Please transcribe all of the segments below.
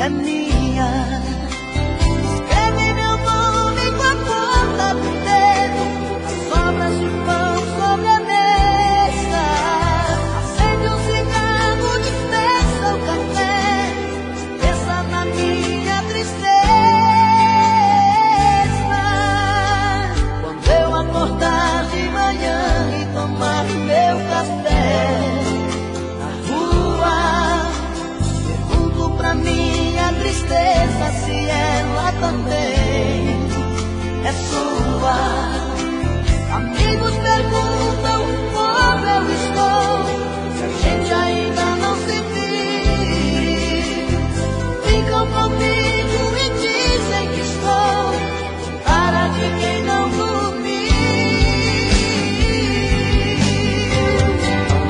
é minha. Escreve meu nome com a ponta do dedo, as sobras de pão sobre a mesa. Acende um cigarro, dispensa o café, pensa na minha tristeza. Quando eu acordar de manhã e tomar meu café na rua, pergunto pra minha tristeza se ela também é sua. Amigos perguntam como eu estou, se a gente ainda não se viu. Ficam comigo e dizem que estou com cara de quem não dormiu.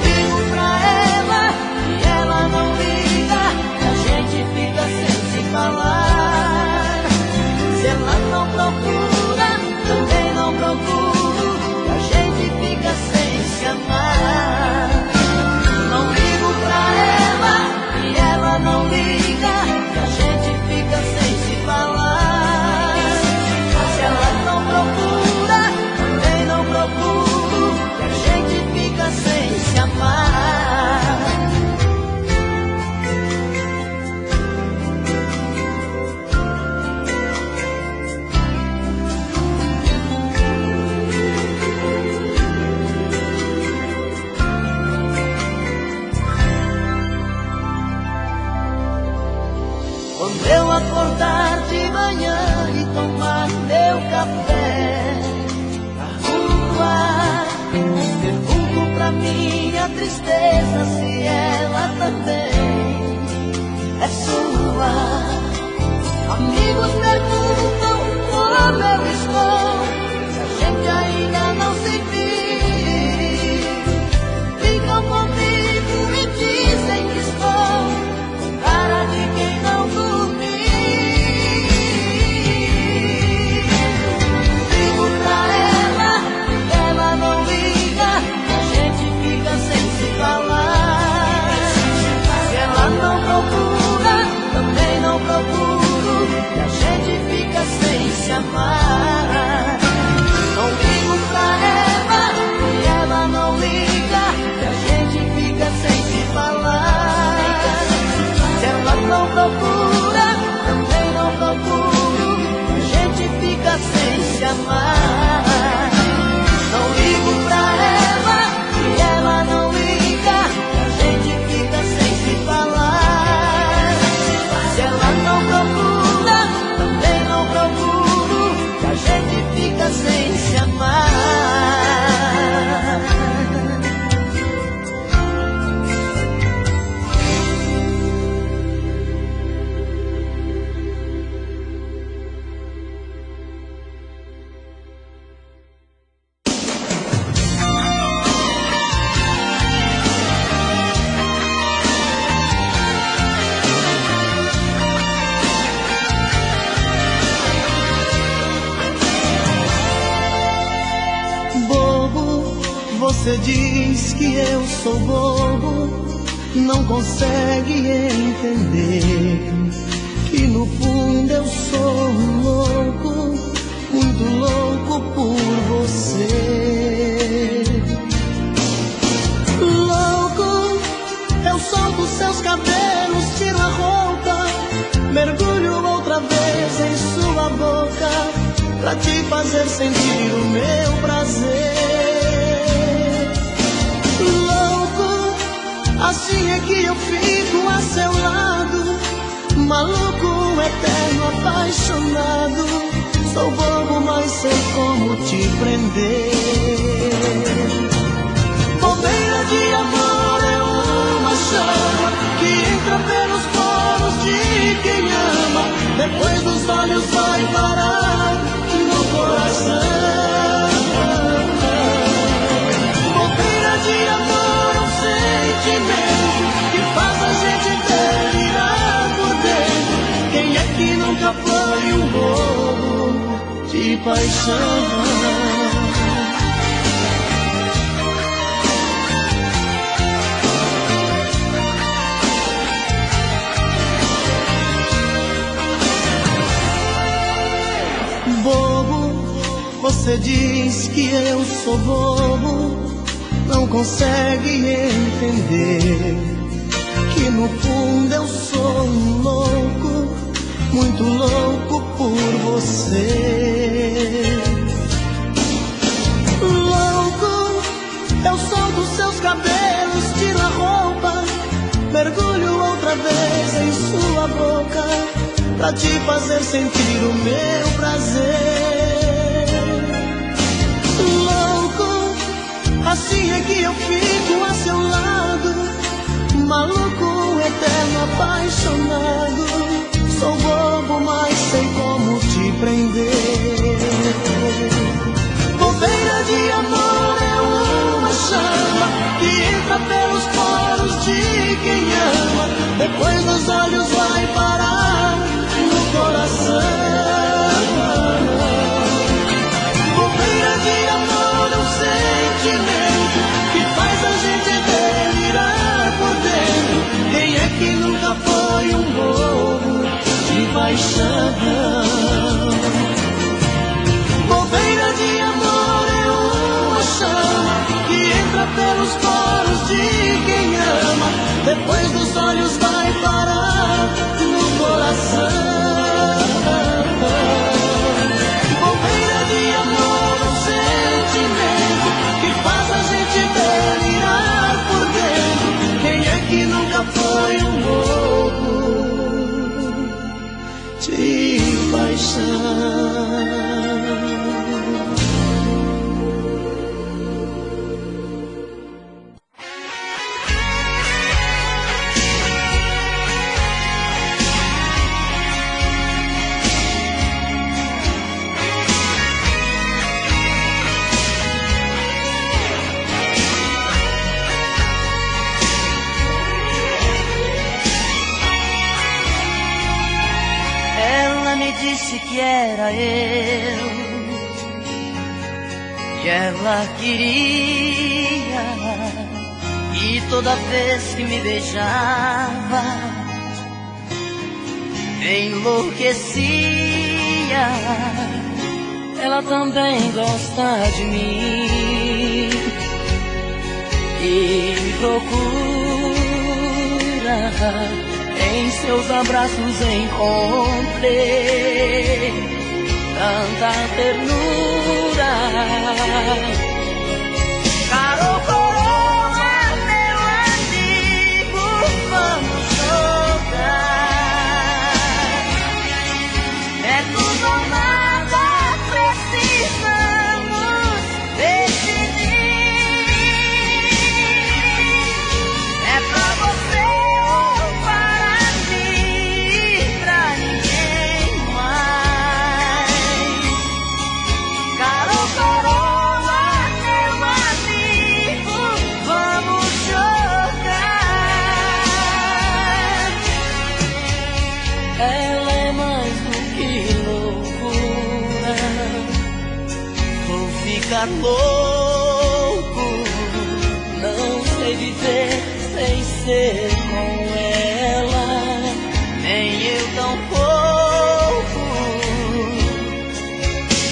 Ligo pra ela e ela não liga, a gente fica sem se falar. Se ela não procura, também não procuro, e a gente fica sem se amar. Não ligo pra ela e ela não liga, e a gente fica sem se falar. Se ela não procura, também não procuro, e a gente fica sem se amar. Quando eu acordar de manhã e tomar meu café na rua, pergunto pra minha tristeza se ela também é sua. Amigos perguntam como eu estou, se a gente ainda não se viu. Ficam comigo e dizem que estou com cara de quem não dormiu. Ligo pra ela e ela não liga, a gente fica sem se falar. Se ela não procura, também não procuro, e a gente fica sem se amar. Não ligo pra ela e ela não liga, e a gente fica sem se falar. Se ela não procura, também não procuro, a gente fica sem se amar. Não ligo pra ela e ela não liga, a gente fica sem se falar. Se ela não procura, também não procuro, a gente fica sem se amar. Você diz que eu sou bobo, não consegue entender que no fundo eu sou um louco, muito louco por você. Louco, eu solto seus cabelos, tiro a roupa, mergulho outra vez em sua boca, pra te fazer sentir o meu prazer. Assim é que eu fico a seu lado, maluco, eterno, apaixonado. Sou bobo, mas sei como te prender. Bobeira de amor é uma chama que entra pelos poros de quem ama, depois dos olhos vai parar no coração. Bobeira de amor é um sentimento que faz a gente delirar por dentro. Quem é que nunca foi um bobo de paixão? Você diz que eu sou bobo, não consegue entender que no fundo eu sou um louco, muito louco por você. Louco, eu solto seus cabelos, tiro a roupa, mergulho outra vez em sua boca, pra te fazer sentir o meu prazer. Louco, assim é que eu fico a seu lado, maluco, eterno, apaixonado. Sou bobo, mas sei como te prender. Bobeira de amor é uma chama que entra pelos poros de quem ama, depois dos olhos vai parar no coração. Bobeira de amor é um sentimento que faz a gente delirar por dentro. Quem é que nunca foi um bobo de paixão? Bobeira de amor é uma chama que entra pelos poros de quem ama, depois dos olhos vai parar no coração. Bobeira de amor é um sentimento que faz a gente delirar por dentro. Quem é que nunca foi um bobo de paixão? Disse que era eu, que ela queria, e toda vez que me beijava enlouquecia. Ela também gosta de mim e me procura. Em seus abraços encontrei tanta ternura. Caro coroa, meu amigo, vamos jogar. É tudo ou nada, precisamos decidir. É pra você ou para ninguém mais. Caro coroa, meu amigo, vamos jogar. Ela é mais do que loucura, vou ficar louco, não sei viver sem ser com ela, nem eu tão pouco.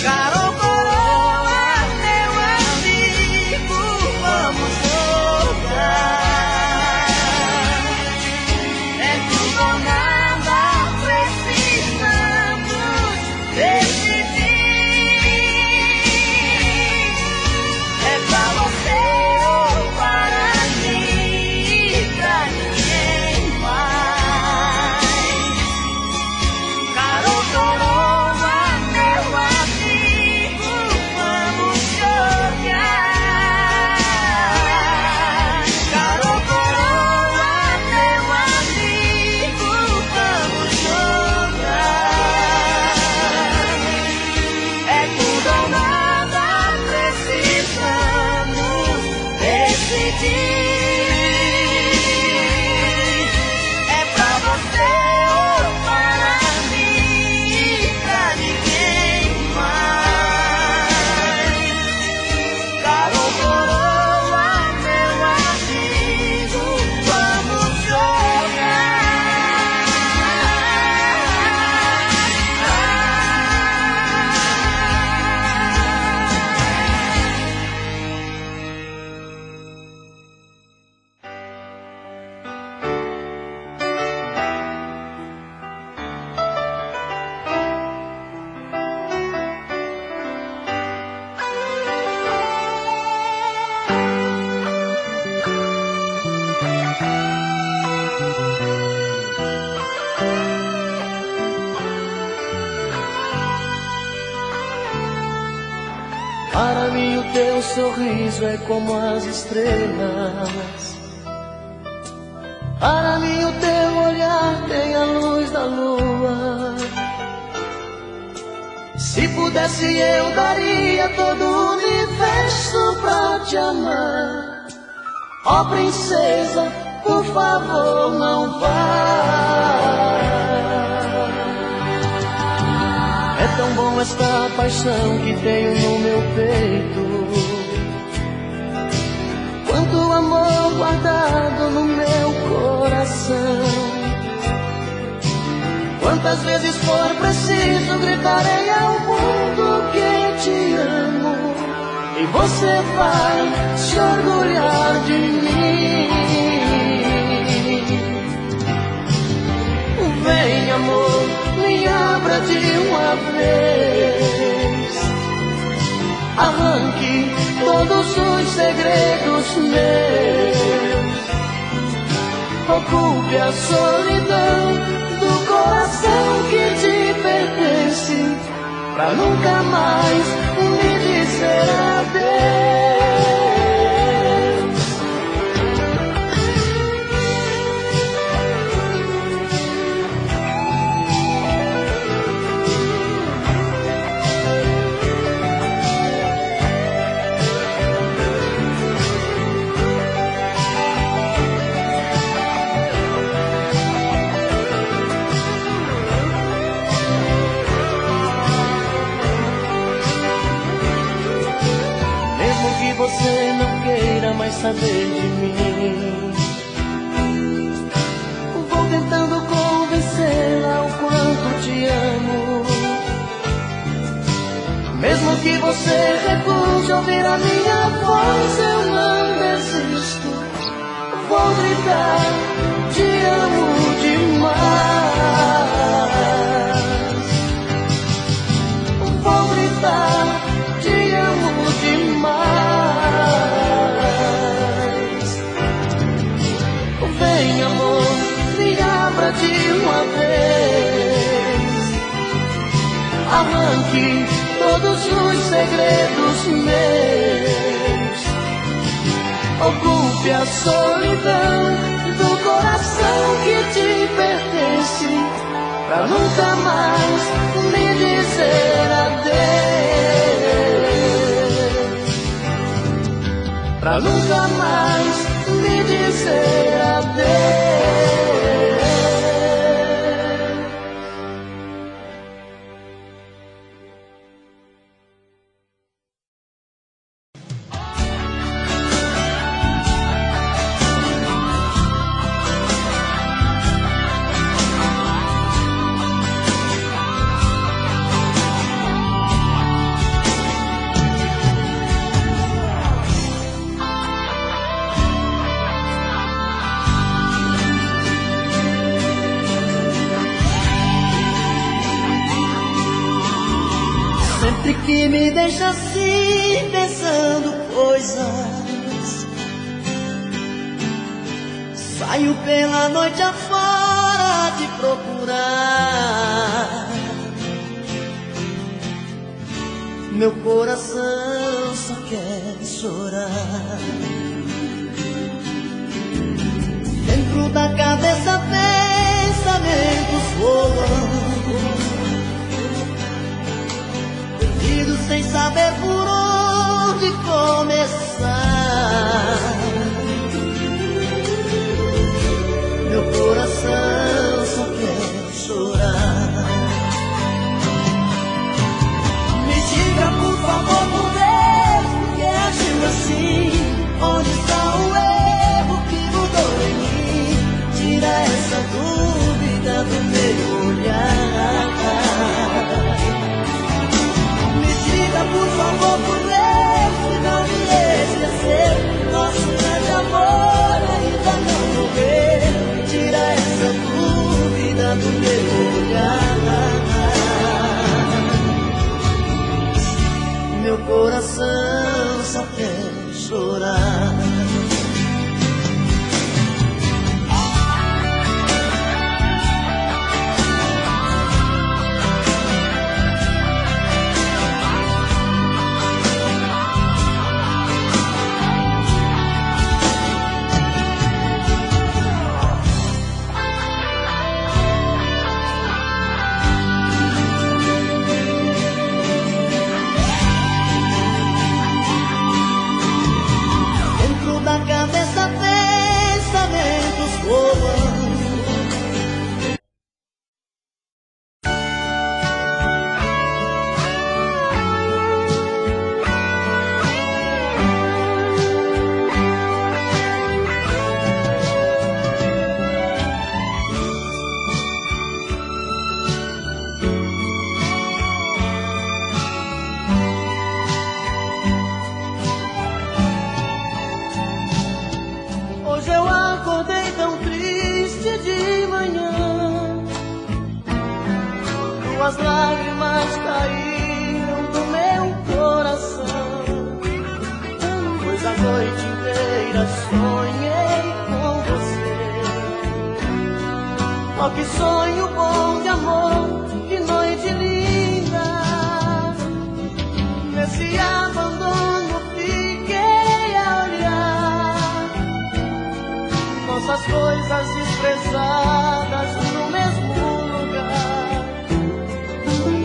Caro coroa, meu amigo, vamos jogar. É tudo ou nada, precisamos decidir. É pra você ou para mim, pra ninguém teu sorriso é como as estrelas. Para mim o teu olhar tem a luz da lua. Se pudesse eu daria todo o universo pra te amar. Ó princesa, por favor não vá. É tão bom esta paixão que tenho no meu peito. Quanto amor guardado no meu coração. Quantas vezes for preciso gritarei ao mundo que te amo. E você vai se orgulhar de mim. Vem amor, me abra de uma vez. Arranque todos os segredos meus. Ocupe a solidão do coração que te pertence, pra nunca mais me dizer adeus. Você não queira mais saber de mim. Vou tentando convencê-la o quanto te amo. Mesmo que você recuse ouvir a minha voz, eu não desisto. Vou gritar, te amo demais. Vou gritar, te amo demais. Vem amor, me abra de uma vez. Arranque todos os segredos meus. Ocupe a solidão do coração que te pertence, pra nunca mais me dizer adeus. Pra nunca mais me dizer adeus. Sempre que me deixa assim, pensando coisas, saio pela noite afora te procurar. Meu coração só quer chorar. Dentro da cabeça pensamentos voam, sem saber por onde começar. Meu coração só quer chorar. Me diga por favor, por Deus, por que agiu assim? Onde está o erro que mudou em mim? Tira essa dúvida do meu olhar. Por favor, por Deus, não me esquecer. Nosso grande amor ainda não morreu. Tira essa dúvida do meu olhar. Meu coração só quer chorar. As lágrimas caíram do meu coração, pois a noite inteira sonhei com você. Oh, que sonho bom de amor, que noite linda. Nesse abandono fiquei a olhar nossas coisas desprezadas no mesmo lugar.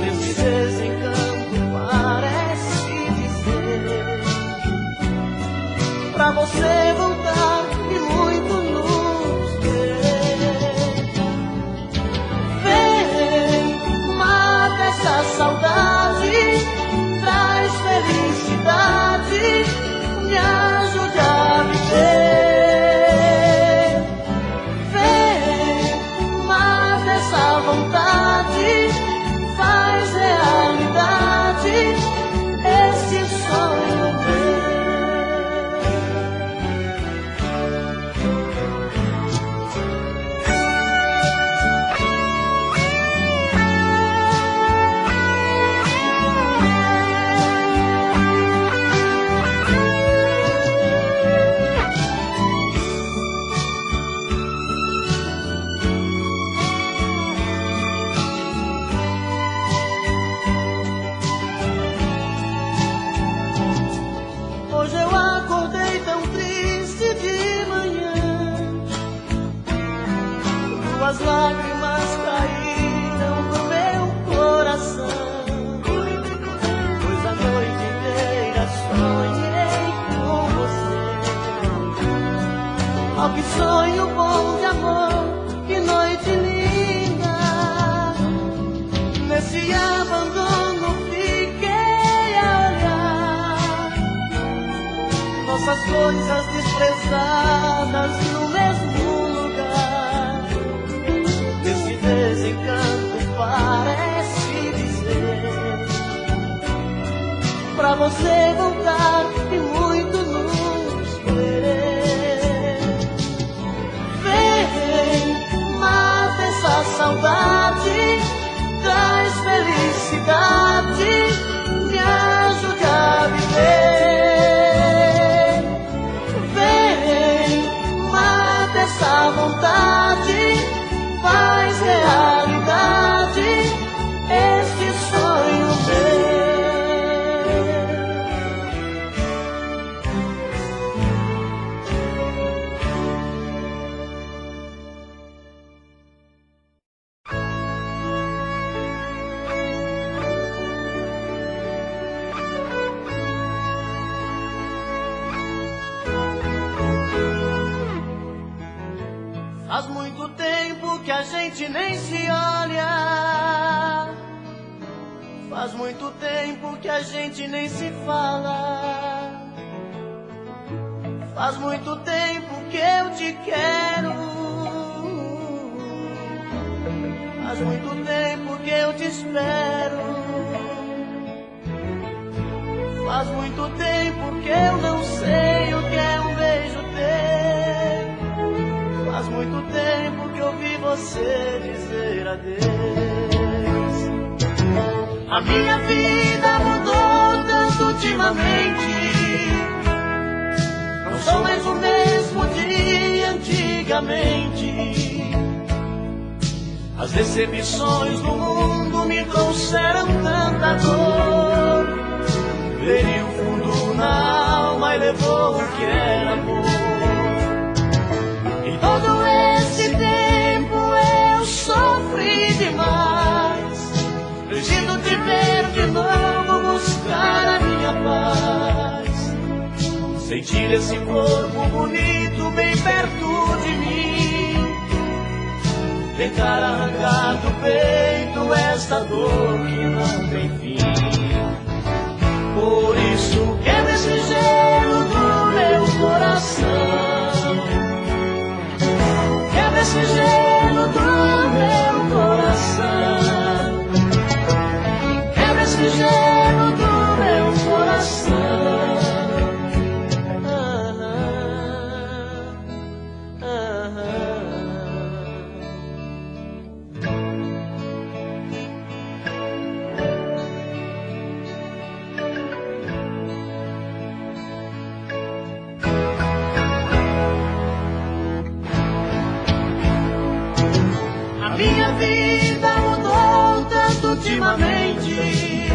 Nesse desencanto parece dizer pra você voltar e muito nos querer. Vem, mata essa saudade, traz felicidade, me ajude a viver. Vem, mata essa vontade, faz realidade esse sonho meu. Hoje eu acordei tão triste de manhã, duas lágrimas caíram do meu coração, pois a noite inteira sonhei com você. Oh, que sonho bom de amor, que noite linda. Nesse abandono fiquei a olhar nossas coisas desprezadas no mesmo lugar. Esse desencanto parece dizer pra você voltar e muito nos querer. Vem, mata essa saudade, traz felicidade, me ajude a viver. Vem, mata essa vontade, faz realidade esse sonho meu. Faz muito tempo que a gente nem se olha, faz muito tempo que a gente nem se fala, faz muito tempo que eu te quero, faz muito tempo que eu te espero, faz muito tempo que eu não sei o que é um beijo teu. Faz muito tempo que ouvi você dizer adeus. A minha vida mudou tanto ultimamente, não sou mais o mesmo de antigamente. As decepções do mundo me trouxeram tanta dor, feriu fundo na alma e levou o que era amor. Todo esse tempo eu sofri demais, preciso te ver de novo, buscar a minha paz, sentir esse corpo bonito bem perto de mim, tentar arrancar do peito esta dor que não tem fim. Por isso quebra esse gelo do meu coração, esse gelo do meu coração, quebra esse gelo do meu coração. minha vida mudou tanto ultimamente.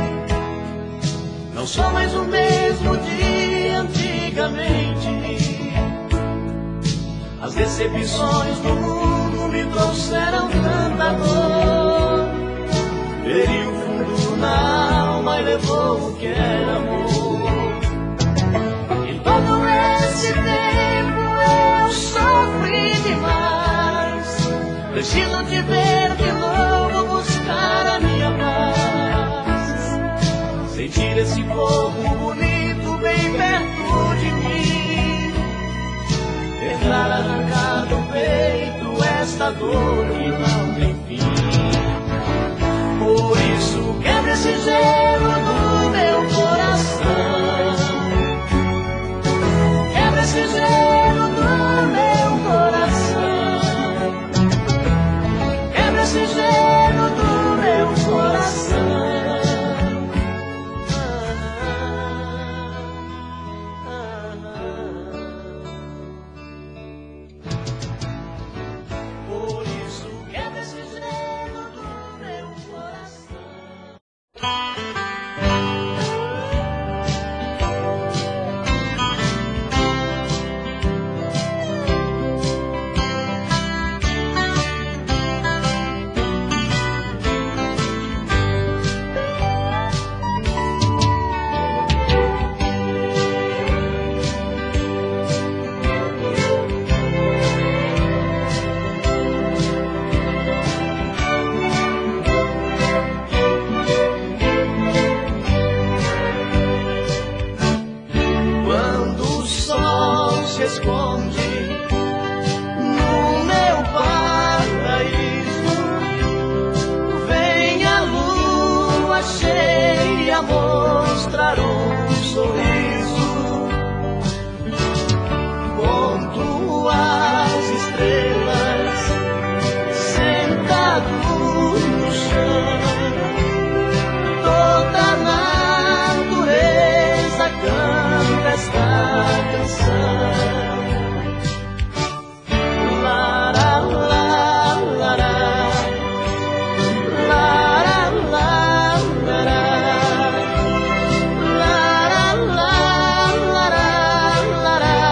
Não sou mais o mesmo de antigamente. As decepções do mundo me trouxeram tanta dor. Feri o fundo na alma e levou o que era amor. E todo esse tempo eu sofri demais. Preciso te ver de novo, buscar a minha paz. Sentir esse corpo bonito bem perto de mim. Tentar arrancar do peito esta dor que não tem fim. Por isso quebra esse gelo do meu coração. Quebra esse gelo do meu coração. Quebra esse gelo do meu coração. Por isso quebra esse gelo do meu coração. Quando o sol se esconde no meu paraíso, vem a lua cheia mostrar um sorriso. Conto as estrelas sentado no chão. Toda a natureza canta esta canção. Lara, la, lara. Lara, la, lara. Lara, la, lara. Lara, lara, lara.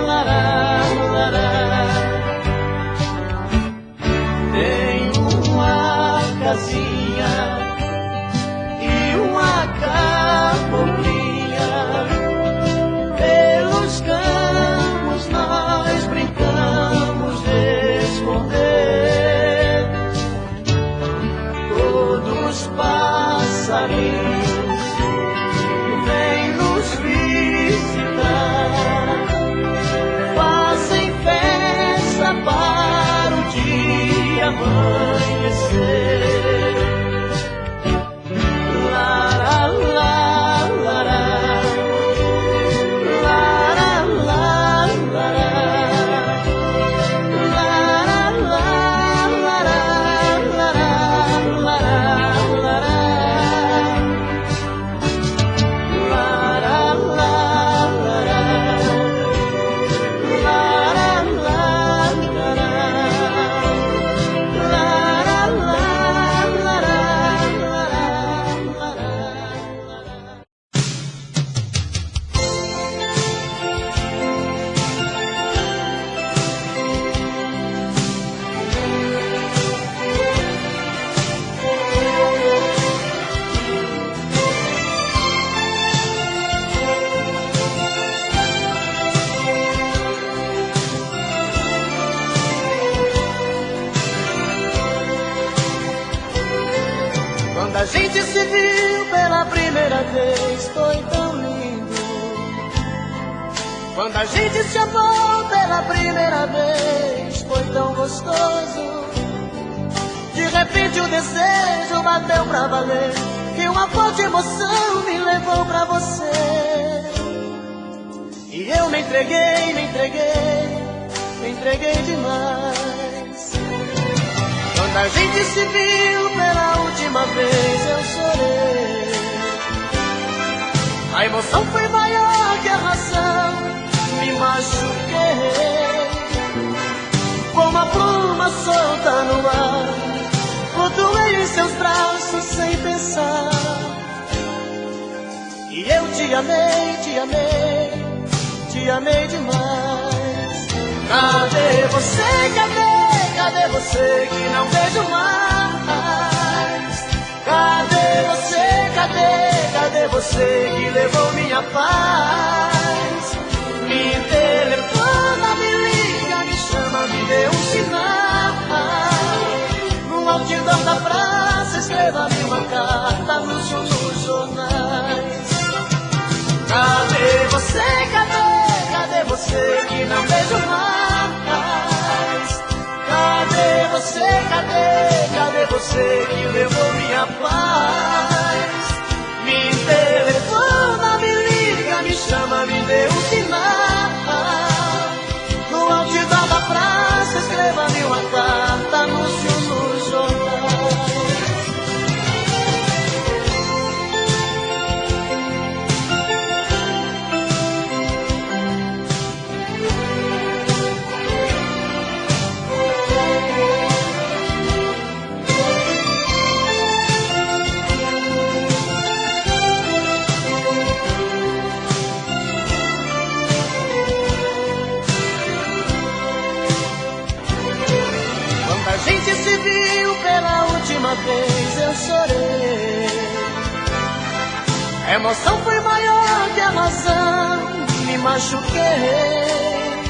Lara, la, lara. Tem uma casinha e uma caboclinha. Pelos campos nós brincamos de esconder. Todos os passarinhos vêm nos visitar, fazem festa para o dia amanhecer. Lara, la, lara. Lara, la, lara. Lara, la, lara. Lara, lara, lara. Lara, la, lara. Lara, la, lara. Lara, la, lara. Quando a gente se viu pela primeira vez foi tão lindo. Quando a gente se amou pela primeira vez foi tão gostoso. De repente o desejo bateu pra valer e uma forte emoção me levou pra você. E eu me entreguei me entreguei demais. Quando a gente se viu pela última vez, eu chorei. A emoção foi maior que a razão, me machuquei. Como a pluma solta no ar, flutuei em seus braços sem pensar. E eu te amei, te amei, te amei demais. Cadê você, cadê você que não vejo mais? Cadê você, cadê você que levou minha paz? Me telefona, me liga, me chama, me dê um sinal. No altidão da praça, escreva-me uma carta nos jornais. Cadê você, cadê você que não vejo mais? Cadê você, cadê você que levou minha paz? Me telefona, me liga, me chama, me dê um sinal. No altidão da praça, escreva-me uma carta, anúncio nos jornais. A gente se viu pela última vez, eu chorei. A emoção foi maior que a razão, me machuquei.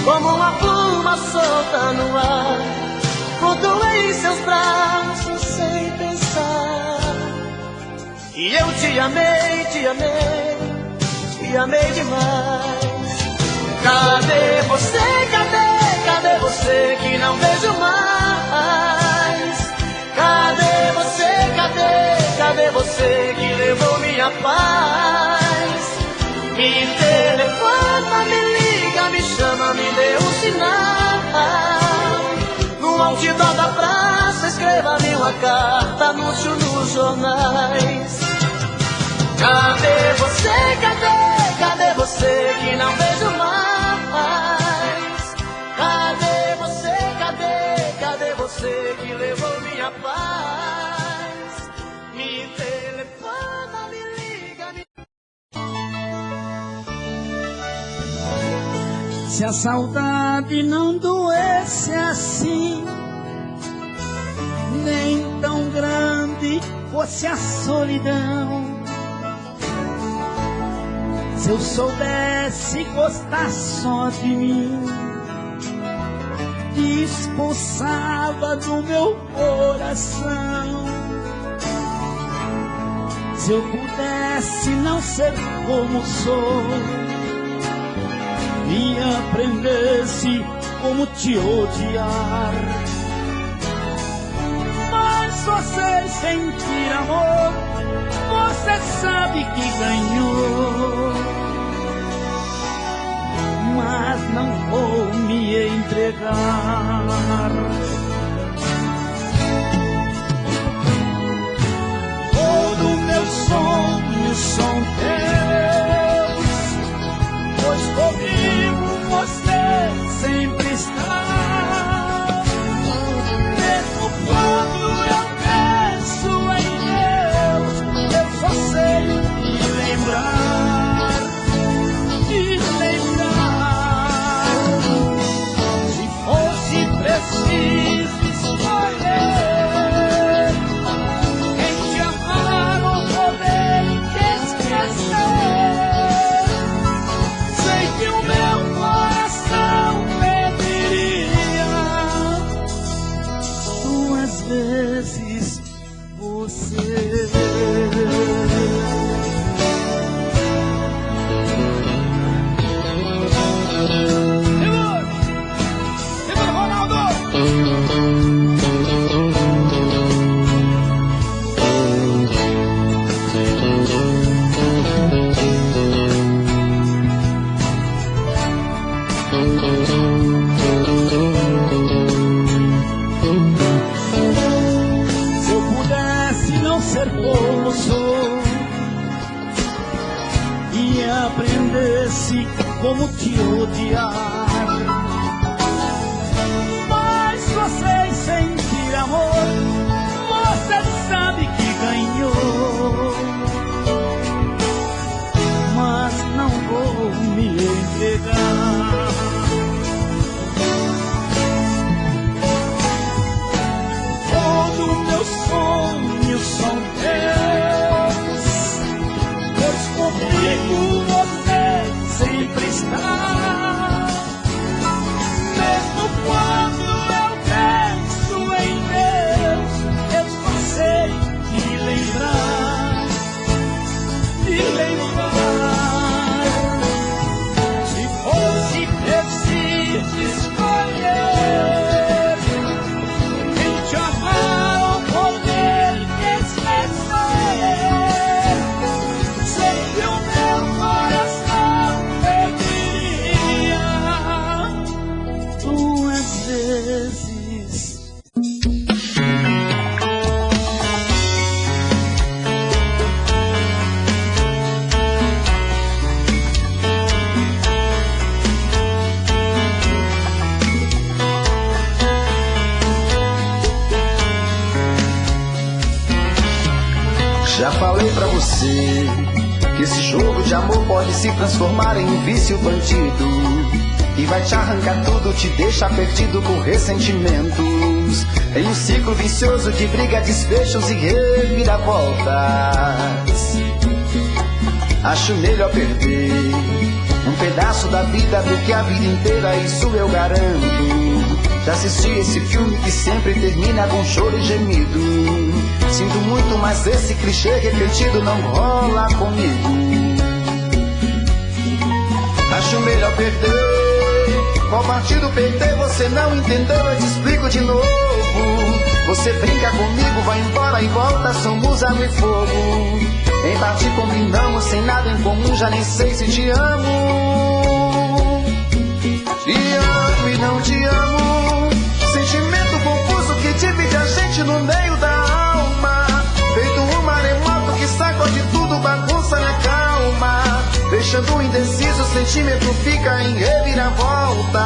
Como uma pluma solta no ar, flutuei em seus braços sem pensar. E eu te amei, te amei, te amei demais. Cadê você, cadê você que não vejo mais? Cadê você, cadê você que levou minha paz? Me telefona, me liga, me chama, me dê um sinal. No altidão da praça, escreva-me uma carta, anúncio nos jornais. Cadê você, cadê você que não vejo mais? Cadê você que levou minha paz? Me telefona, me liga, me... Se a saudade não doesse assim, nem tão grande fosse a solidão, se eu soubesse gostar só de mim, expulsava do meu coração. Se eu pudesse não ser como sou e aprendesse como te odiar, mas só sei sentir amor, você sabe que ganhou. Mas não vou me entregar. Todo meu sonho são teus, pois comigo você sempre está. Mesmo quando eu penso em Deus, eu só sei te lembrar, te lembrar. Preciso escolher quem te amar ou poder te esquecer. como te odiar. Mas você sentir amor, você sabe que ganhou. Mas não vou me entregar. Todo meu sonho são teus, pois comigo você sempre está. Mesmo quando eu penso em Deus, eu só sei te lembrar, te lembrar. Se fosse preciso escolher em te amar ou poder te esquecer, sei que o meu coração pediria 2 vezes. Já falei pra você que esse jogo de amor pode se transformar em um vício bandido, e vai te arrancar tudo, te deixar perdido com ressentimentos, em um ciclo vicioso de briga, desfechos e reviravoltas. Acho melhor perder um pedaço da vida do que a vida inteira, isso eu garanto. Já assisti esse filme que sempre termina com choro e gemido. Sinto muito, mas esse clichê repetido não rola comigo. Acho melhor perder. Qual partido perder? Você não entendeu, eu te explico de novo. Você brinca comigo, vai embora e volta, somos água e fogo. Em parte combinamos, sem nada em comum, já nem sei se te amo. Te amo e não te amo. Sentimento confuso que divide a gente no meio da alma. Feito um maremoto que sacode tudo, bagunça minha calma. Deixando indeciso, o sentimento fica em reviravoltas.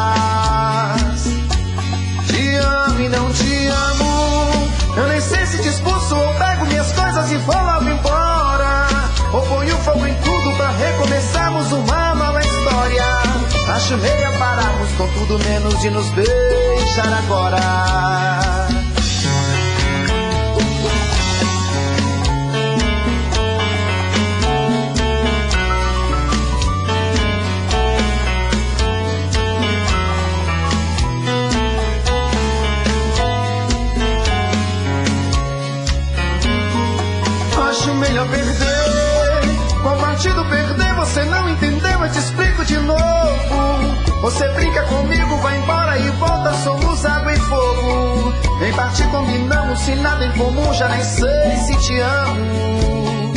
Te amo e não te amo. Eu nem sei se te expulso ou pego minhas coisas e vou logo embora, ou ponho fogo em tudo pra recomeçarmos uma nova história. Acho melhor pararmos com tudo menos de nos beijar agora. Acho melhor perder. Qual partido perder? Você não entendeu, eu te explico de novo. Você brinca comigo, vai embora e volta, somos água e fogo. Em parte combinamos, se nada em comum, já nem sei se te amo.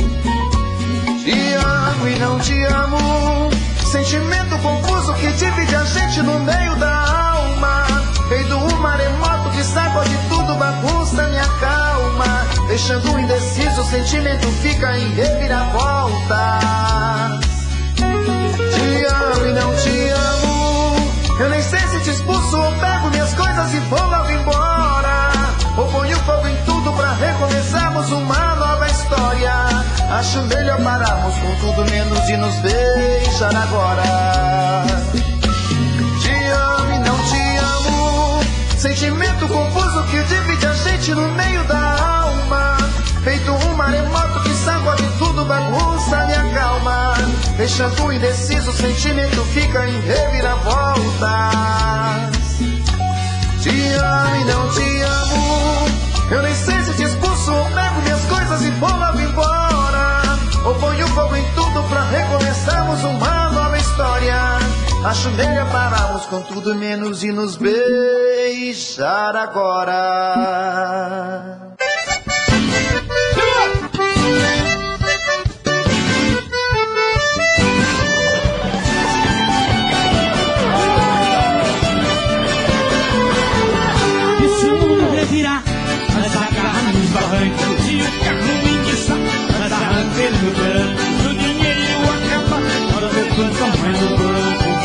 Te amo e não te amo. Sentimento confuso que divide a gente no meio da alma. Feito um maremoto que sacode tudo, bagunça minha calma. Deixando indeciso, o sentimento fica em reviravoltas. Te amo e não te amo. Eu nem sei se te expulso ou pego minhas coisas e vou logo embora, ou ponho fogo em tudo pra recomeçarmos uma nova história. Acho melhor pararmos com tudo menos de nos beijar agora. Te amo e não te amo. Sentimento confuso que divide a gente no meio da alma. Feito um maremoto que sacode tudo, bagunça minha calma. Deixando indeciso, o sentimento fica em reviravoltas. Te amo e não te amo. Eu nem sei se te expulso ou pego minhas coisas e vou logo embora, ou ponho fogo em tudo pra recomeçarmos uma nova história. Acho melhor pararmos com tudo menos de nos beijar agora. E se o mundo revirar, nós agarrar nos barrancos, e o carro me enguiçar, nós arrancamos no banco, o dinheiro acaba, hora do plantão vai no banco.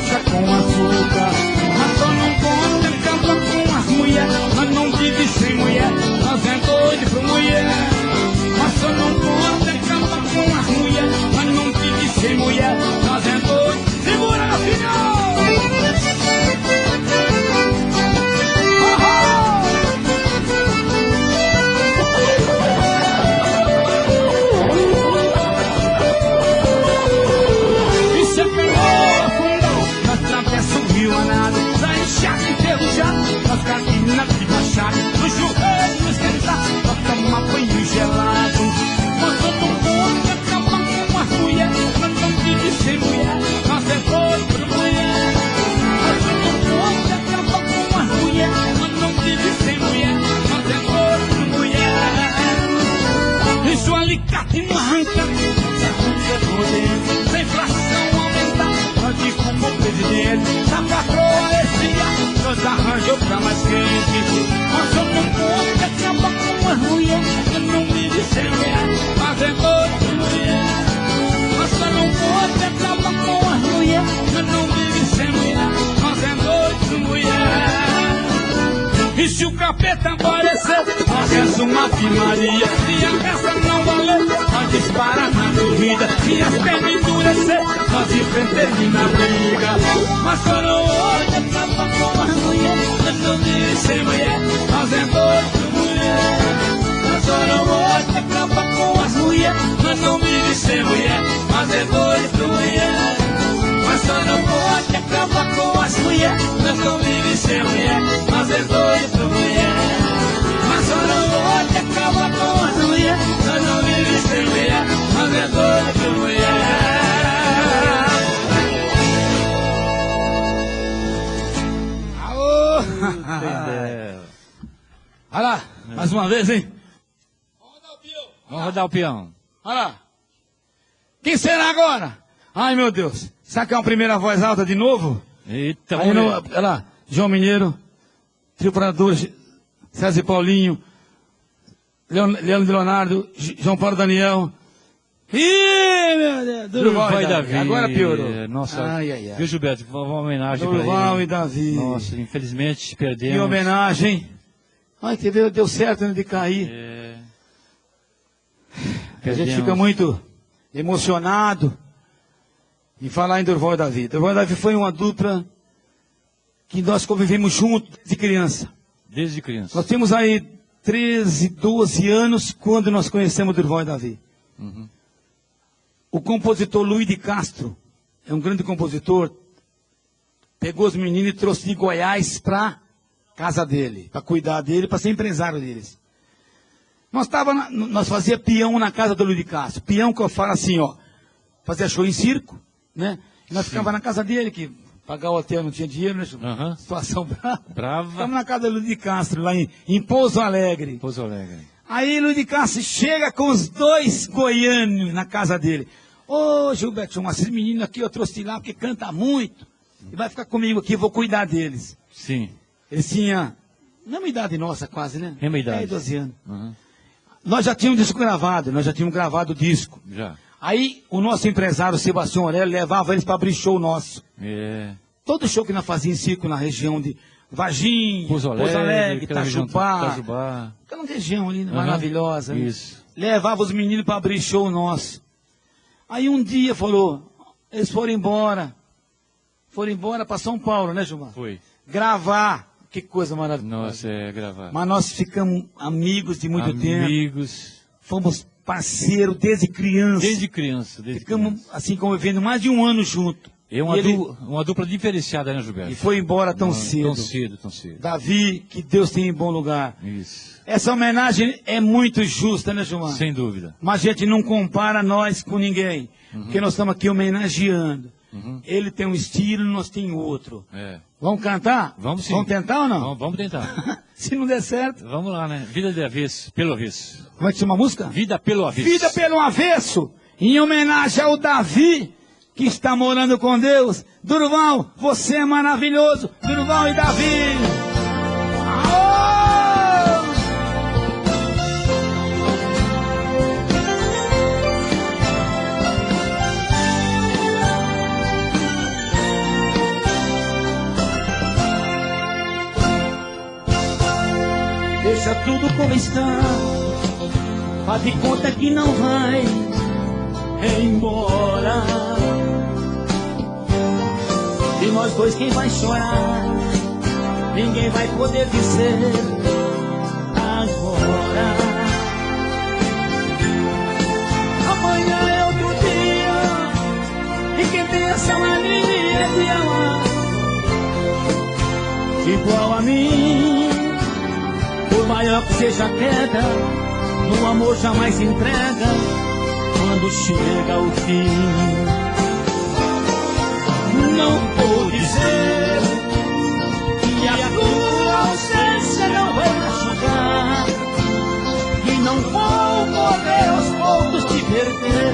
roça com açúcar. Mas só não pode acabar com as mulheres. Nós não vive sem mulher, nós é doido por mulher. Mas só não pode acabar com as mulheres. Nós não vive sem mulher, nós é doido. Segura no final! Nós caminhamos de baixada, no joelho esquentado, nós tomamos banho gelado. Nós somos bons de acabar com as mulheres, nós não vivemos sem mulher, nós é doido por mulher. Nós somos bons de acabar com as mulheres, nós não vivemos sem mulher, nós é doido por mulher. Isso o alicate não arranca, nós arranca poder, sem fração aumentar, nós de como presidente, na patroa esfriar. Nós arranjou pra mais quente. Nós somos bons de acabar com as mulheres. Nós não vive sem mulher, mas é doido por mulher. Nós só não pode acabar com as mulheres. Nós não vive sem mulher, mas é doido por mulher. E se o capeta aparecer, nós fazemos uma Maria. Se a peça não valer, nós dispara na corrida. Se as pernas endurecer, nós enfrentamos na briga. Mas só não pode acabar com as mulheres. Nós não vive sem mulher, nós é doido por mulher. Nós só não pode acabar com as mulheres. Nós não vive sem mulher, nós é doido por mulher. Nós só não pode acabar com as mulheres. Nós não vive sem mulher, nós é doido por mulher. Nós só não pode acabar com as mulheres. Nós não vive sem mulher, nós é doido por mulher. Olha lá, mais uma vez, hein? Vamos rodar o peão. Olha lá. Quem será agora? Ai, meu Deus. Será que é uma primeira voz alta de novo? Eita, aí no, olha lá, João Mineiro, Trio Parador, César Paulinho, Leandro Leonardo, João Paulo Daniel. Ih, meu Deus. Durval e Davi. Agora piorou. Nossa, ai, ai, ai. Viu, Gilberto? Uma homenagem pra ele. Durval e Davi. Nossa, infelizmente perdemos. Que homenagem. Ai, que deu certo antes de cair. É... A gente fica muito emocionado em falar em Durval e Davi. Durval e Davi foi uma dupla que nós convivemos juntos desde criança. Desde criança. Nós temos aí 13, 12 anos quando nós conhecemos Durval e Davi. Uhum. O compositor Luiz de Castro, é um grande compositor, pegou os meninos e trouxe de Goiás para casa dele, para cuidar dele, para ser empresário deles. Nós fazia peão na casa do Luiz de Castro. Peão que eu falo assim, ó, fazia show em circo, né? E nós ficávamos na casa dele, que pagar o hotel não tinha dinheiro, né? Uhum. Situação brava. Ficamos na casa do Luiz de Castro, lá em Pouso Alegre. Pouso Alegre. Aí Luiz de Castro chega com os dois goianos na casa dele. Ô, Gilberto, esses meninos aqui eu trouxe de lá porque canta muito. E vai ficar comigo aqui, eu vou cuidar deles. Sim. Eles tinham, mesma idade nossa quase, né? Mesma idade. 10, 12 anos. Uhum. Nós já tínhamos disco gravado, nós já tínhamos gravado o disco. Já. Aí o nosso empresário, Sebastião Aurélio, levava eles para abrir show nosso. É. Todo show que nós fazíamos em circo na região de Varginha, Pouso Alegre, Itajubá. Aquela região ali, maravilhosa. Isso. Né? Levava os meninos para abrir show nosso. Aí um dia falou, eles foram embora para São Paulo, né, Gilmar? Foi. Gravar. Que coisa maravilhosa. Nossa, é gravar. Mas nós ficamos amigos de muito tempo. Amigos. Fomos parceiros desde criança. Desde criança. Ficamos assim convivendo mais de um ano junto. É uma dupla diferenciada, né, Gilberto? E foi embora tão cedo. Tão cedo. Davi, que Deus tenha em bom lugar. Isso. Essa homenagem é muito justa, né, Gilmar? Sem dúvida. Mas a gente não compara nós com ninguém. Porque nós estamos aqui homenageando. Ele tem um estilo, nós tem outro. É. Vamos cantar? Vamos sim. Vamos tentar ou não? Vamos tentar. Se não der certo. Vamos lá, né? Vida de avesso, pelo avesso. Como é que chama a música? Vida pelo avesso. Vida pelo avesso. Em homenagem ao Davi, que está morando com Deus. Durval, você é maravilhoso. Durval e Davi. como está. Faz de conta que não vai embora. E nós dois quem vai chorar, ninguém vai poder dizer agora. Amanhã é outro dia, e quem tem essa mania de amar igual a mim, por maior que seja a queda, no amor jamais se entrega quando chega o fim. Não vou dizer que a tua ausência não vai machucar, que não vou morrer aos poucos te perder,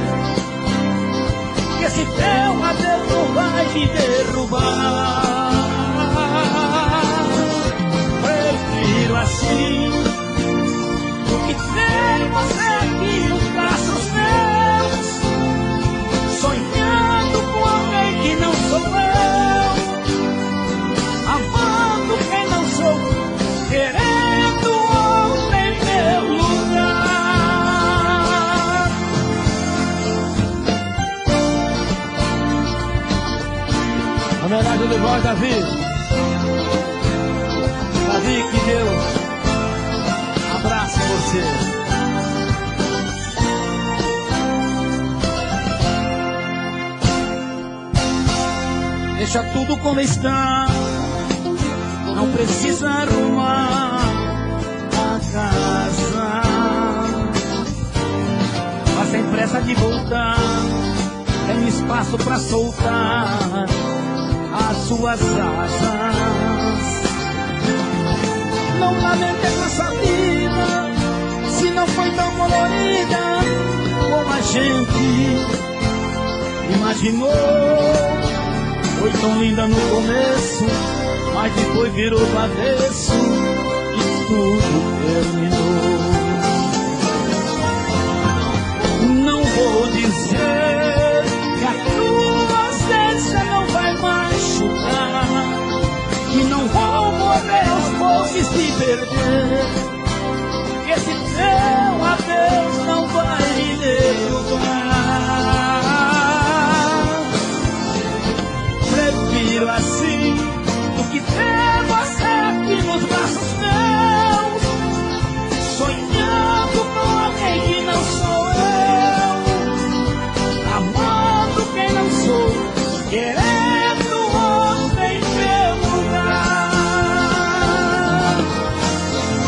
que esse teu adeus não vai me derrubar. Prefiro assim do que ter você aqui nos braços meus, sonhando com alguém que não sou eu, amando quem não sou, querendo outro em meu lugar. Homenagem do Voz Davi. Davi, que Deus abraça você. Deixa tudo como está, não precisa arrumar a casa, mas sem pressa de voltar, tem espaço pra soltar as suas asas. Não lamente essa vida, se não foi tão colorida como a gente imaginou. Foi tão linda no começo, mas depois virou do avesso e tudo terminou. Não vou dizer que a tua ausência não vai machucar, que não vou morrer aos poucos te perder, que esse teu adeus não vai me derrubar. Prefiro assim do que ter você aqui nos braços meus, sonhando com alguém que não sou eu, amando quem não sou, querendo outro em meu lugar.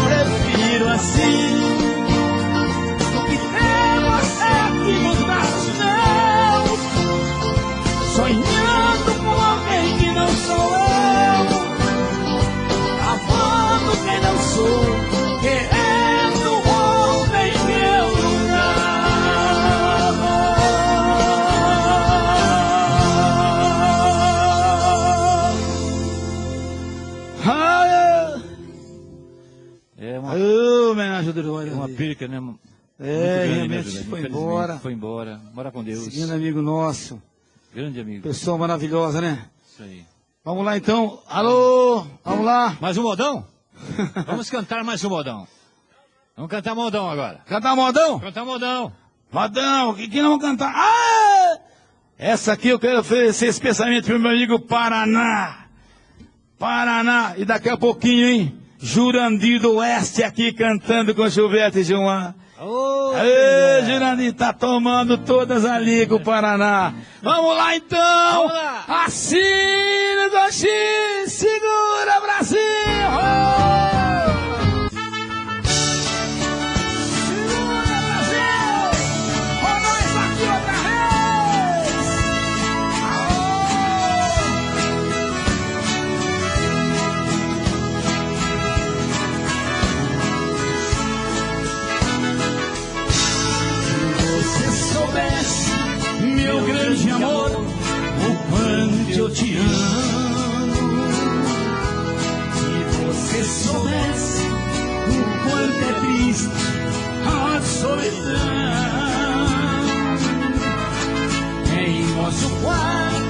Prefiro assim do que ter você aqui nos braços meus, sonhando com alguém que não sou eu, amando quem não sou, querendo outro em meu lugar. É uma, Homenagem do Voz uma Davi. perca, né? Muito É, grande, né, realmente José? foi Infelizmente, embora. Foi embora. Mora com Deus. Seguindo amigo nosso, Grande amigo. pessoa maravilhosa, né? Isso aí. Vamos lá então. Alô, vamos lá. Mais um modão? Vamos cantar mais um modão. Vamos cantar modão agora. Cantar modão? Cantar modão. Modão, o que nós vamos cantar? Ah! Essa aqui eu quero oferecer especialmente pro meu amigo Paraná. Paraná. E daqui a pouquinho, hein? Jurandir do Oeste aqui cantando com Chuvete Gilmar. Ê, Jurandir, tá tomando todas ali com o Paraná. Vamos lá então! Vamos lá. Assina do X, segura Brasil! Oh! Segura Brasil! Oh, nós aqui outra vez! Se você soubesse, meu grande amor, o quanto eu te amo. Se você soubesse o quanto é triste a solidão. Em nosso quarto,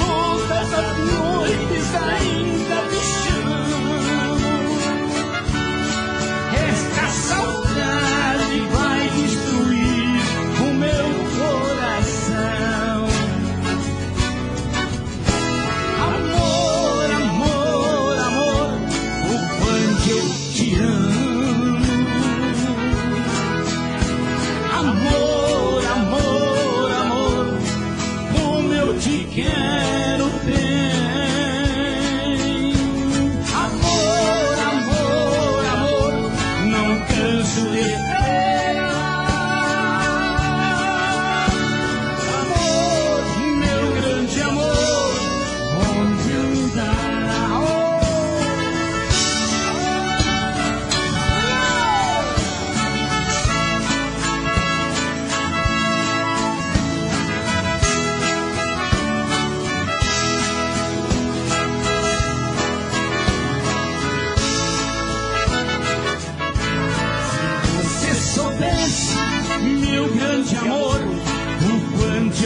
todas as noites ainda me chamam. Esta saudade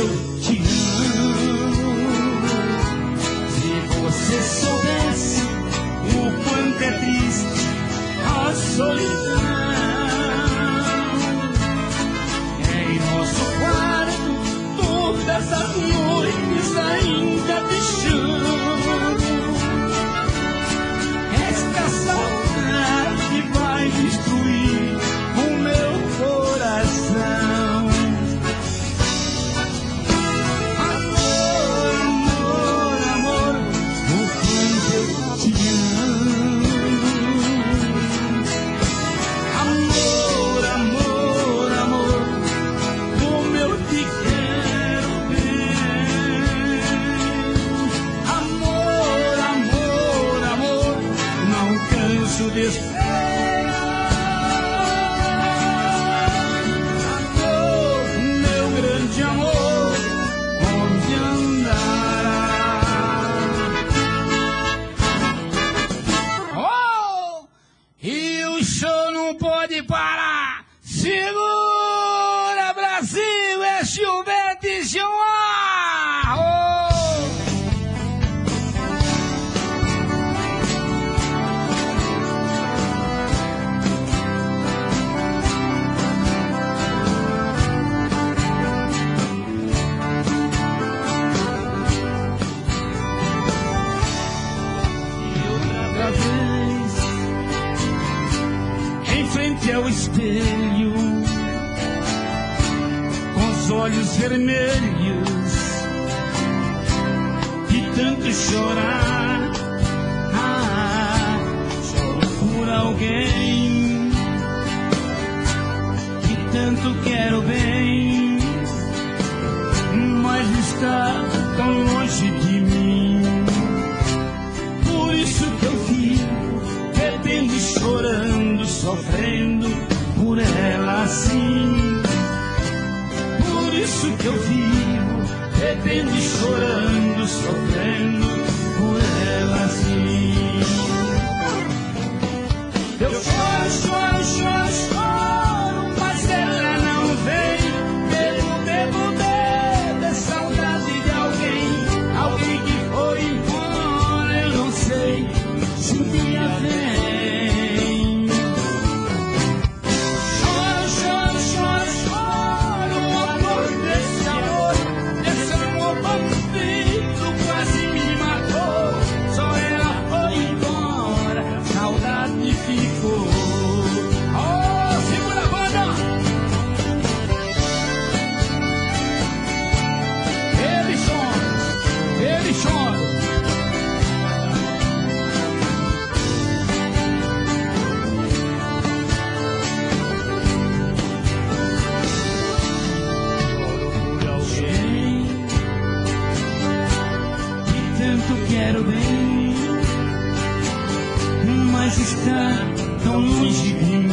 eu te amo. Se você soubesse o quanto é triste a solidão. Em nosso quarto, todas as noites ainda te chamo. Esta saudade vai destruir o meu coração. Amor, amor, amor, o quanto eu te amo. Amor, amor, amor, como eu te quero bem. Amor, amor, amor, não canso de esperar. Amor, meu grande amor, onde andará? Oh! E o show não pode parar. Segura, Brasil, é Gilberto e Gilmar. Oh! E outra vez, em frente ao espelho, com os olhos vermelhos, de tanto chorar, choro por alguém que tanto quero bem, mas está tão longe de mim. Por isso que eu vivo bebendo e chorando, sofrendo por ela assim. Por isso que eu vivo bebendo e chorando, sofrendo por ela assim. Eu choro, choro, choro, choro, mas ela não vem. Bebo, bebo, bebo, é saudade de alguém, alguém que foi embora, eu não sei se um dia vem. Choro, choro, choro, choro, o amor desse amor bandido quase me matou. Só ela foi embora, saudade ficou. Oh, segura a banda! Ele chora, ele chora. Que tanto quero bem, mas está tão longe de mim.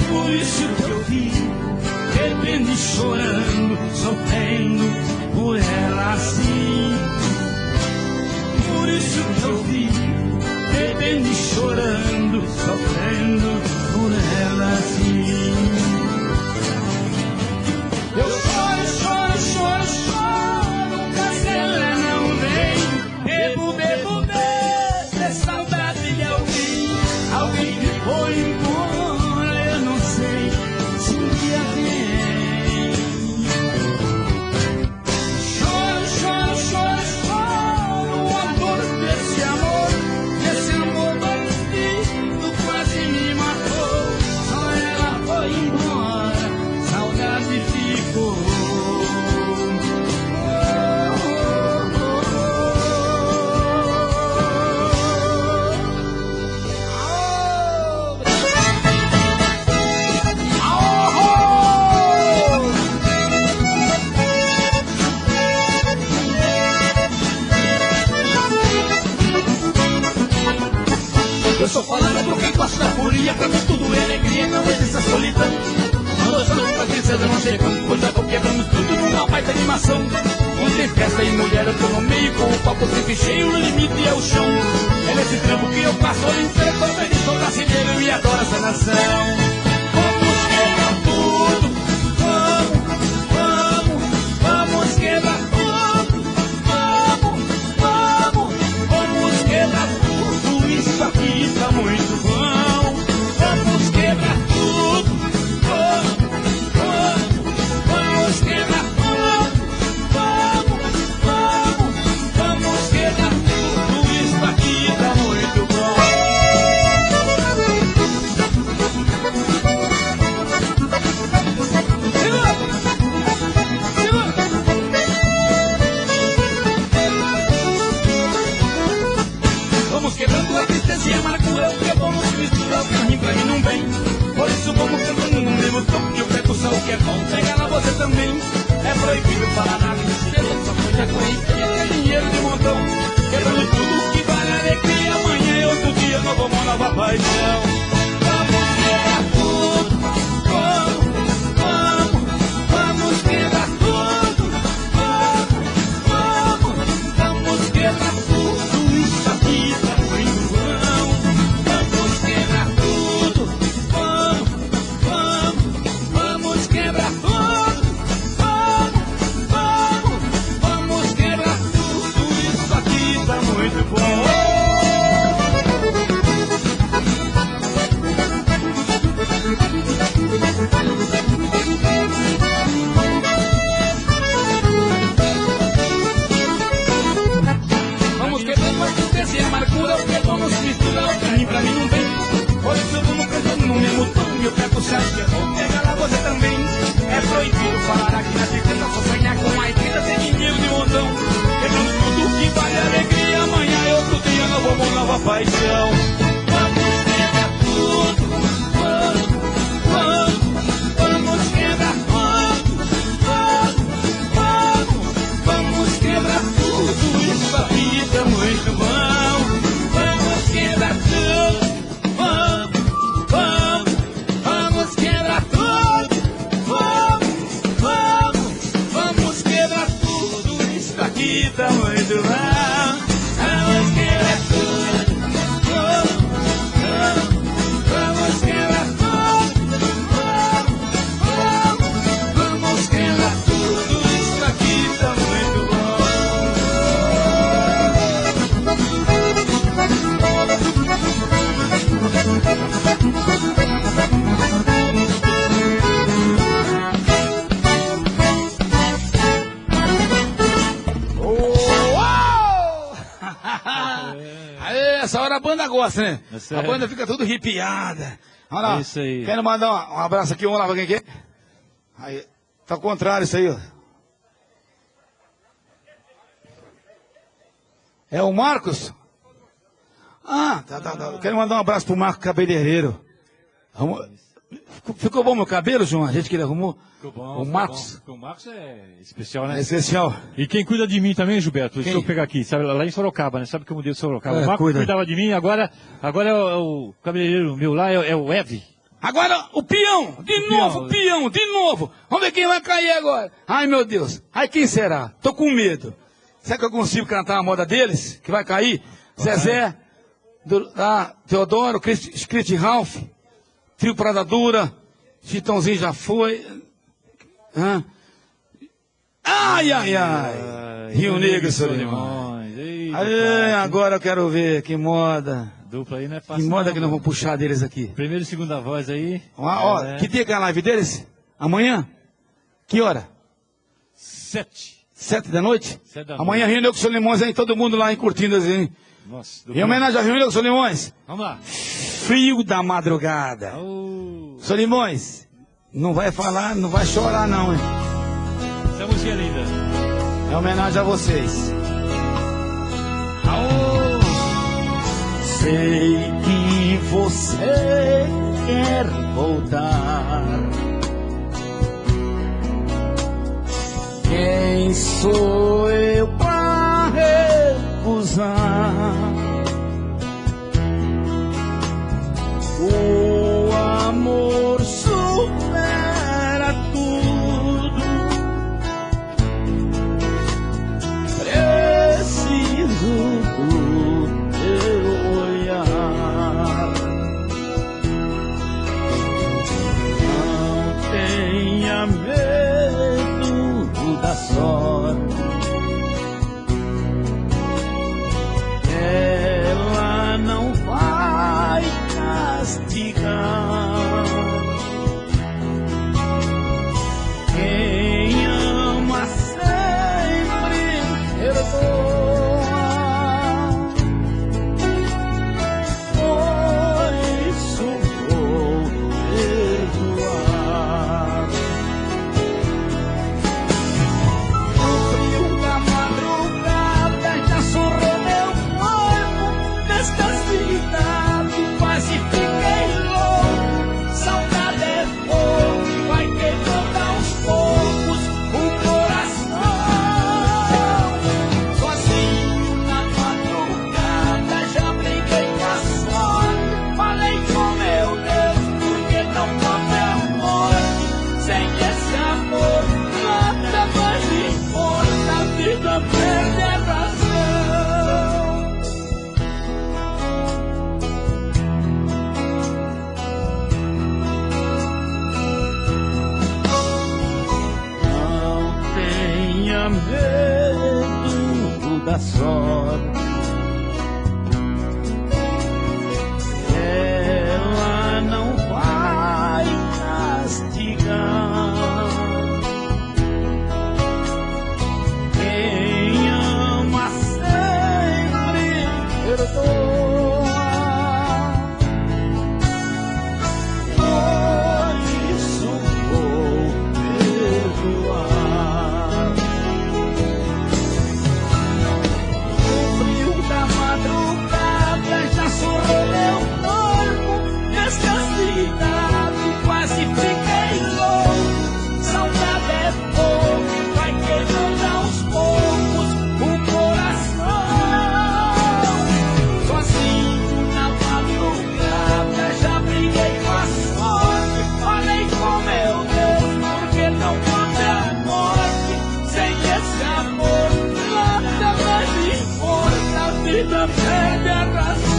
Por isso que eu vivo bebendo e chorando, sofrendo por ela assim. Por isso que eu vivo bebendo e chorando, sofrendo por ela assim. Eu choro, choro, choro, choro, mas ela não vem. Bebo, bebo, bebo, é saudade de alguém, alguém que foi embora, eu não sei se um dia vem. Choro, choro, choro, choro, o amor desse amor bandido quase me matou. Só ela foi embora, saudade ficou. Eu sou falando por quem gosta da folia, pra mim tudo é alegria, não existe a solidão. Quando eu sou pra princesa, não sei como coisa, quebramos tudo numa baita animação. Onde tem festa e mulher, eu tô no meio, com o papo sempre cheio, no limite é o chão. É nesse trampo que eu passo o ano inteiro, tô feliz, sou brasileiro e adoro essa nação. Vamos quebrar tudo, vamos, vamos. você também. É proibido falar nada de cedo, só consequência de ter dinheiro de montão. Quebrando tudo que vale alegria. Amanhã e outro dia nós vamos nova paixão. Vamos quebrar tudo. Vamos quebrar tudo. Vamos quebrar tudo. Isso aqui tá muito bom. Vamos quebrar tudo. Vamos quebrar tudo. Vamos quebrar tudo. Isso aqui tá muito bom. Vamos quebrar tudo desse amargura, porque vamos misturar o carinho pra mim não tem. Hoje todo mundo cantando no mesmo tom, e eu pego o certo que eu vou pegar lá você também. É proibido falar aqui na etiqueta, só sonhar com a etiqueta, tem dinheiro de montão. Quebrando tudo que vale alegria, amanhã e outro dia nós vamos nova paixão. Vamos quebrar tudo, vamos quebrar tudo, vamos quebrar tudo, isso aqui tá muito bom. Vamos quebrar tudo, vamos quebrar tudo, vamos quebrar tudo, isso aqui tá muito bom. Vamos quebrar tudo, vamos quebrar tudo, vamos quebrar tudo, isso aqui tá muito bom. Aê, essa hora a banda gosta, né? É A banda fica tudo arrepiada. Olha lá. É isso aí. Quero mandar um abraço aqui, vamos lá pra quem quer. Aí, tá ao contrário isso aí, ó. É o Marcos? Ah, tá. Quero mandar um abraço pro Marco Cabeleireiro. Ficou bom meu cabelo, João? A gente que ele arrumou? Ficou bom. O Marcos. O Marcos é especial, né? É especial. E quem cuida de mim também, Gilberto? Deixa Quem? eu pegar aqui, sabe, lá em Sorocaba, né? Sabe que eu mudei de Sorocaba. É, O Marcos cuida. cuidava de mim, agora é o cabeleireiro meu lá, é o Evi. Agora, o peão! De novo, peão! De novo! Vamos ver quem vai cair agora. Ai, meu Deus. Ai, quem será? Tô com medo. Será que eu consigo cantar a moda deles? Que vai cair? Zezé, Teodoro, Crit Ralph, Trio Prada Dura, Chitãozinho já foi. Hã? Ai. Rio Negro e Solimões. Eita, Ai, pai, agora eu quero ver que moda. dupla aí não é Que fácil. moda que nós vamos puxar deles aqui. Primeira e segunda voz aí. Ó, que dia que é a live deles? Amanhã? Que hora? 7. 7 da noite? 7 da Amanhã noite. Rio Negro Solimões aí, todo mundo lá em curtindo assim. Nossa. Em homenagem a Rio Negro Solimões. Vamos lá. Frio da madrugada. Oh, Solimões, não vai falar, não vai chorar não, hein? essa música é linda. É homenagem a vocês. Aô! Sei que você quer voltar. Quem sou eu pra recusar? O amor supera tudo. Preciso do teu olhar. Não tenha medo da sorte. tinha medo da sorte. Ela não vai castigar quem ama sempre perdoa. Por isso vou perdoar. O frio da madrugada já surrou meu corpo. Nesta cidade quase fiquei louco. Saudade é fogo, vai queimando aos poucos o coração. Sozinho na madrugada já briguei com a sorte. Falei com meu Deus, porque não pode a morte. Sem esse amor nada mais importa, a vida perde a razão.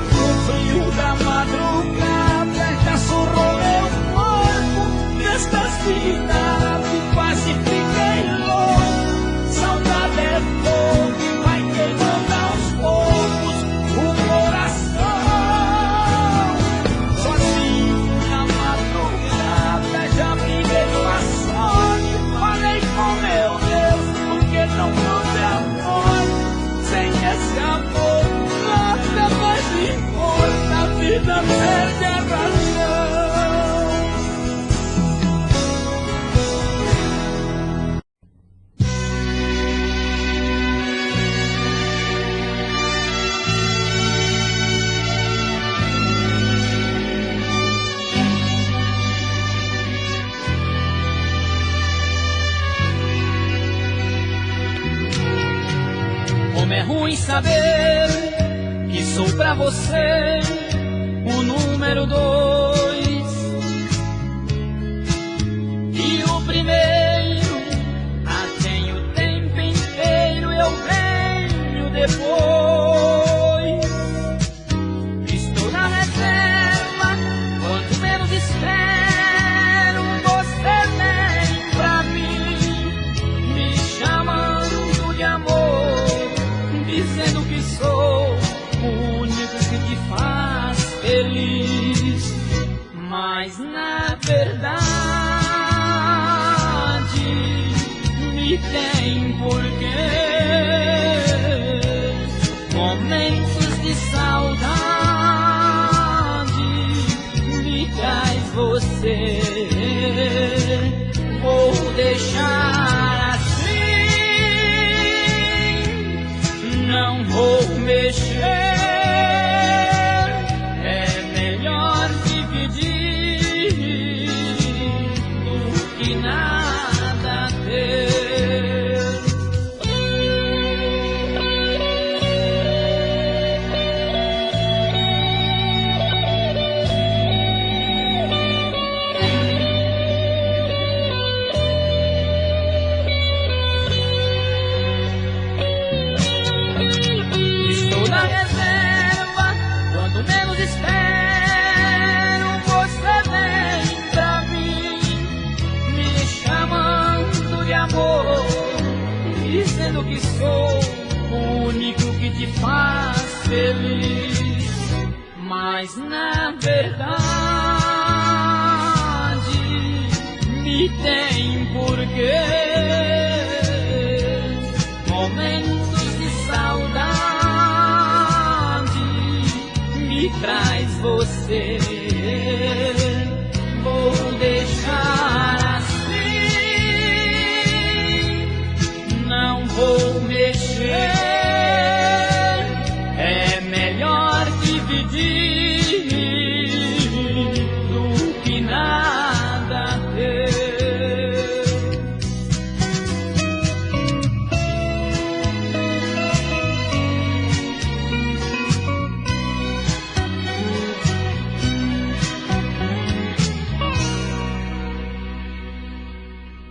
O frio da madrugada já surrou meu corpo. Nesta cidade quase fiquei louco. Saudade é fogo, vai queimando aos poucos o coração. Sozinho na madrugada já briguei com a sorte. Falei com meu Deus, porque não pode a morte. Sem esse amor nada mais importa, a vida perde a razão. Como é ruim saber que sou pra você o número 2 e o primeiro. A quem o tempo inteiro eu venho depois. Estou na reserva, quanto menos espero, você vem pra mim, me chamando de amor, dizendo que sou o único que te faz feliz. Mas na verdade me tem porquê. Momentos de saudade me traz você. Vou deixar assim, não vou mexer. É melhor dividir do que nada ter. Estou na reserva, quando menos espero, você vem pra mim, me chamando de amor, dizendo que sou o único que te faz feliz. Mas na verdade me tem porquê. Momentos de saudade me traz você.